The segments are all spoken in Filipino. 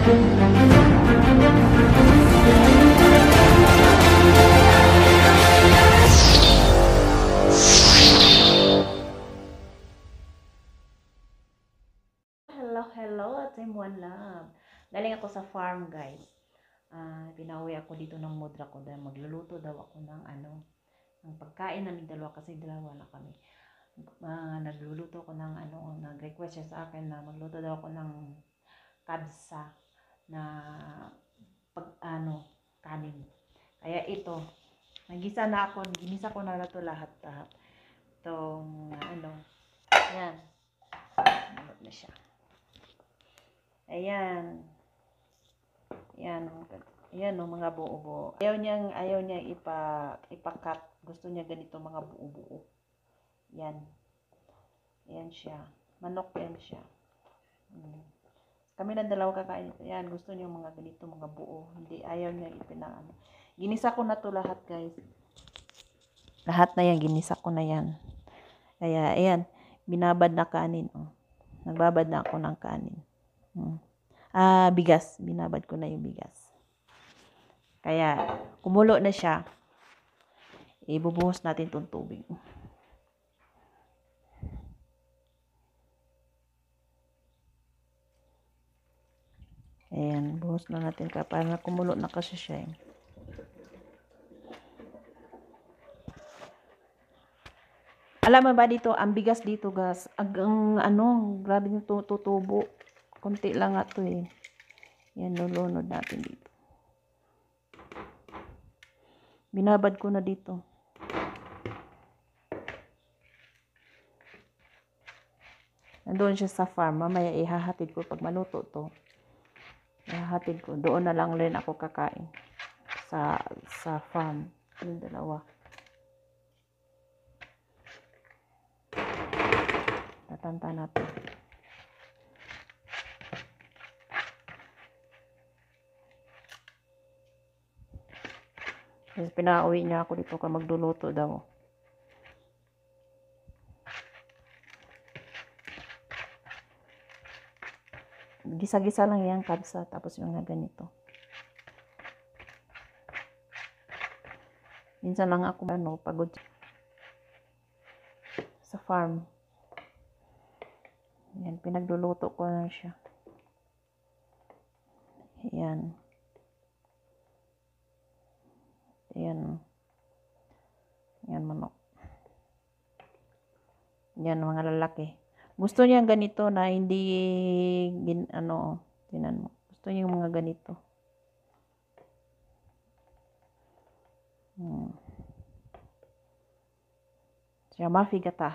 Hello, Team One Love. Galing ako sa farm, guys. Pinauwi ako dito ng mudra ko dahil magluluto daw ako ng ng pagkain namin dalawa kasi dalawa na kami. Nagluluto ko ng nag-request siya sa akin na magluto daw ako ng kabsa na kanin. Kaya ito, ginisa ko na ito lahat. Itong yan. Ano na siya. Ayan. Ayan mga buo-buo. Ayaw niya ipa-cut. Gusto niya ganito mga buo-buo. Yan. Ayan siya. Manok yan siya. Kami na dalawa kakain ito. Yan, gusto niya mga ganito, mga buo. Hindi, ayaw niya ipinaano. Ginisa ko na to lahat, guys. Lahat na yan, ginisa ko na yan. Kaya, ayan, binabad na kanin. Oh. Nagbabad na ako ng kanin. Bigas. Binabad ko na yung bigas. Kaya, kumulo na siya. Ibubuhos natin itong tubig. Ayan, buhos na natin para kumulo na kasi siya. Alam mo ba dito, ang bigas dito, guys, grabe yung tutubo. Konti lang nga ito eh. Yan, nulunod natin dito. Binabad ko na dito. Nandoon siya sa farm. Mamaya ihahatid ko pag maluto to. Ihahatid ko. Doon na lang rin ako kakain. Sa farm. Yung dalawa. Tatanta natin. Kasi pinauwi niya ako dito ka magluluto daw. Gisa-gisa lang yan kabsa. Tapos yung ganito. Minsan lang ako pagod sa farm. Yan, pinagluluto ko na siya. Yan. Yan manok. Yan mga lalaki. Gusto niya ganito na hindi tinan mo. Gusto niya mga ganito. Siya mapigata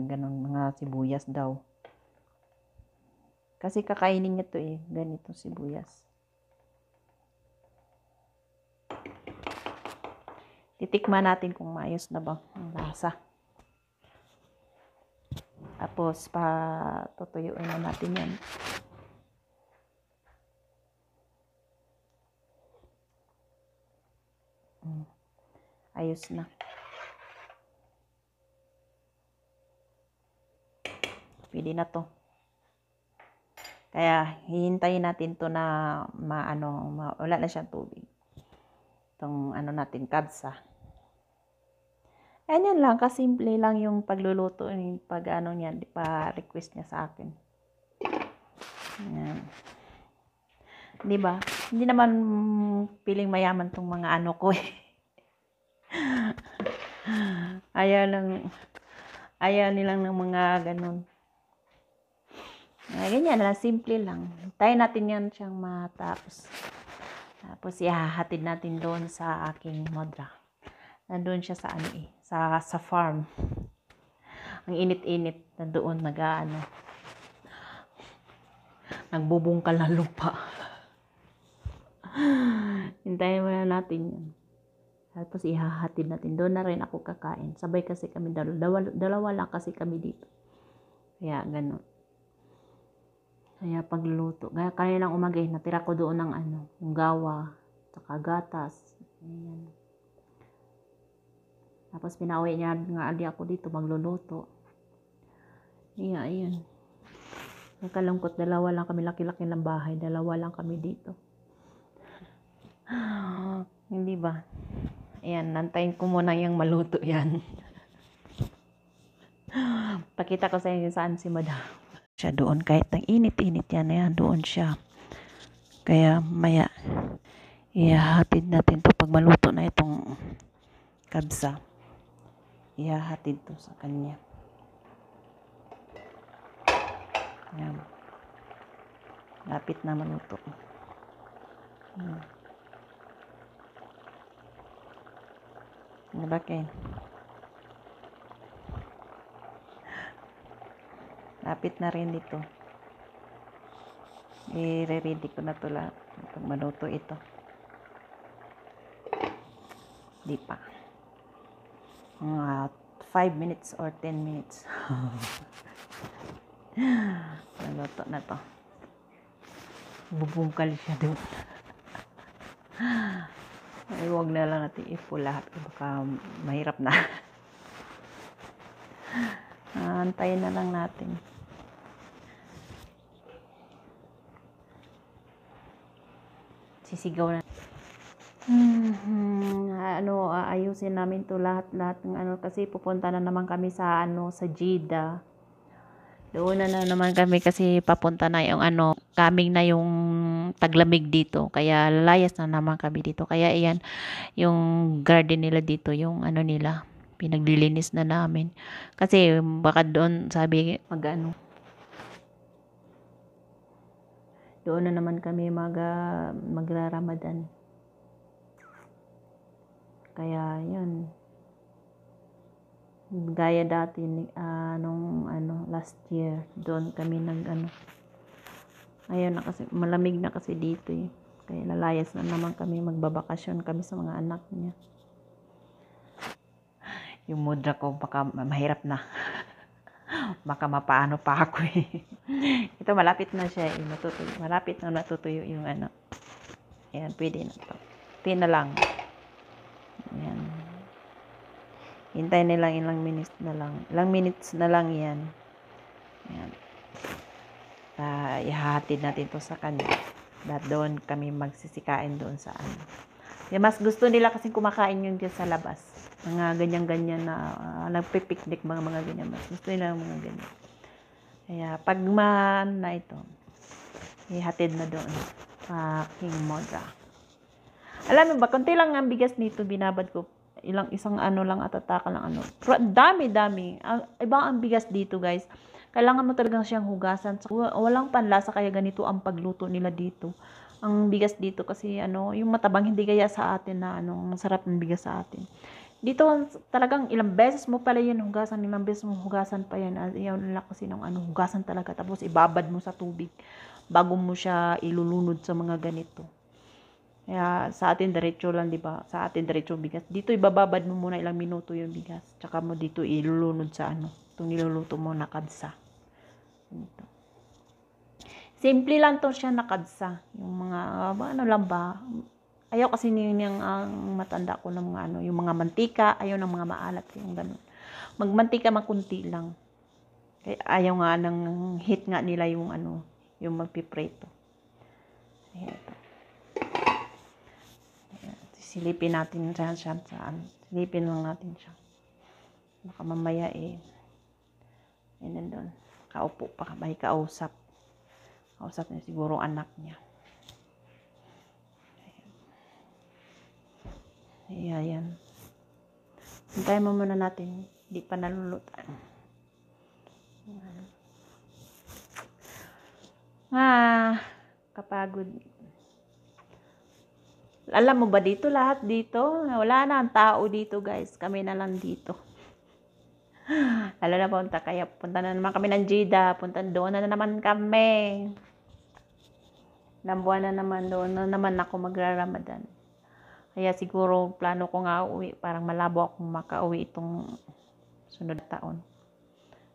ganun mga sibuyas daw. Kasi kakainin niya to eh, ganito sibuyas. Titikman natin kung maayos na ba ang lasa. Tapos, tutuyuin na natin yan. Ayos na. Pwede na to. Kaya, hihintayin natin to na wala na siyang tubig. Itong natin, kabsa. Ganyan lang, kasimple lang yung pagluluto, niyan, pa-request niya sa akin. Ayan. Diba? Hindi naman piling mayaman tong mga ko eh. Ayaw nilang ng mga ganun. Ganyan lang, simple lang. Tayo natin yan siyang matapos. Tapos ihahatid natin doon sa aking mudra. Nandoon siya sa farm. Ang init-init, nandoon nagbubungkal ng lupa. Hintayin muna natin yan. Tapos ihahatid natin. Doon na rin ako kakain. Sabay kasi kami, dalawa lang kasi kami dito. Kaya ganun. Kaya pagluluto. Kaya kanilang umagay, natira ko doon ng yung gawa, saka gatas. Ayan. Tapos pinauwi niya nga ako dito magluluto. Ayan. Nakalungkot, dalawa lang kami, laki-laki ng bahay, dalawa lang kami dito. Hindi ba? Ayan, nantayin ko muna yung maluto yan. Pakita ko sa inyo saan si madam. Siya doon, kahit ng init-init yan, ayan, doon siya. Kaya maya, ihahatid natin to pag maluto na itong kabsa. Ihahatid to sa kanya. Ayan. Lapit na maluto. Nabakain. Lapit na rin dito. I-ready ko na to lahat. Pag maluto ito. Di pa. 5 minutes or 10 minutes. Maluto na to. Bubungkal siya doon. Ay, huwag na lang natin i-full lahat. Baka mahirap na. Antayin na lang natin. Sisigaw na. Ayusin namin to lahat ng kasi pupunta na naman kami sa sa Jeddah. Doon na naman kami kasi papunta na yung coming na yung taglamig dito. Kaya layas na naman kami dito. Kaya iyan, yung garden nila dito, yung nila, pinaglilinis na namin. Kasi baka doon, sabi, doon na naman kami magra-Ramadan. Kaya yan. Gaya dati nung last year, doon kami ayun na kasi malamig na kasi dito eh. Kaya lalayas na naman kami, magbabakasyon kami sa mga anak niya. Yung mudra ko baka mahirap na. Baka mapaano pa ako eh. Ito malapit na siya eh, matutuyo. Malapit na natutuyo yung Ayan, pwede na to. Pin na lang. Ayan. Hintayin nilang ilang minutes na lang. Ilang minutes na lang yan. Ayan. Ihahatid natin to sa kanya. Dahil doon kami magsisikain doon sa Kaya mas gusto nila kasi kumakain yun dyan sa labas. Mga ganyan-ganyan na nagpipiknik mga ganyan. Mas gusto nila mga ganyan. Kaya pag na ito, ihatid na doon. King Modra. Alam mo ba, konti lang ang bigas nito, binabad ko. Isang lang at ataka lang Dami. Iba ang bigas dito, guys. Kailangan mo talagang siyang hugasan. Walang panlasa kaya ganito ang pagluto nila dito. Ang bigas dito kasi yung matabang hindi kaya sa atin na ang sarap ng bigas sa atin. Dito talagang ilang beses mo pala yun hugasan, ilang beses mo hugasan pa yan. Ayaw nila kasi ng hugasan talaga. Tapos ibabad mo sa tubig bago mo siya ilulunod sa mga ganito. Kaya sa atin diretso lang, di ba? Sa atin diretso bigas. Dito ibababad mo muna ilang minuto yung bigas. Tsaka mo dito ilulunod sa itong niluluto mo na kabsa. Ito. Simple lang to siya na kabsa. Yung mga lang ba? Ayaw kasi yung matanda ko ng mga yung mga mantika, ayaw ng mga maalat yung ganun. Magmantika makunti lang. Kaya ayaw nga ng heat nga nila yung yung magpipreto. Ayan ito. Silipin natin siya saan. Silipin lang natin siya. Baka mamaya nandun. Kaupo pa, may kausap. Kausap niya siguro anak niya. Ayan. Hintayin mo muna natin. Hindi pa nalulutan. Kapagod. Alam mo ba dito, lahat dito, wala na ang tao dito, guys. Kami na lang dito. Lalo na punta na naman kami ng Jeddah. Doon na naman kami. Buwan na naman, doon na naman ako magra-Ramadan. Kaya siguro plano ko nga uwi. Parang malabo akong makauwi itong sunod na taon.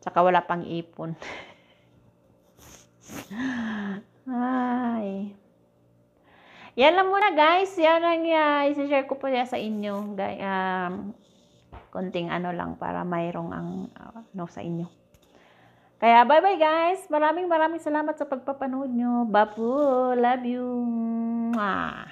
Tsaka wala pang ipon. Ay. Yan lang muna, guys. Yan ang isi-share ko po sa inyo. Konting lang para mayroong sa inyo. Kaya bye-bye guys. Maraming salamat sa pagpapanood nyo. Bapu, love you. Mwah.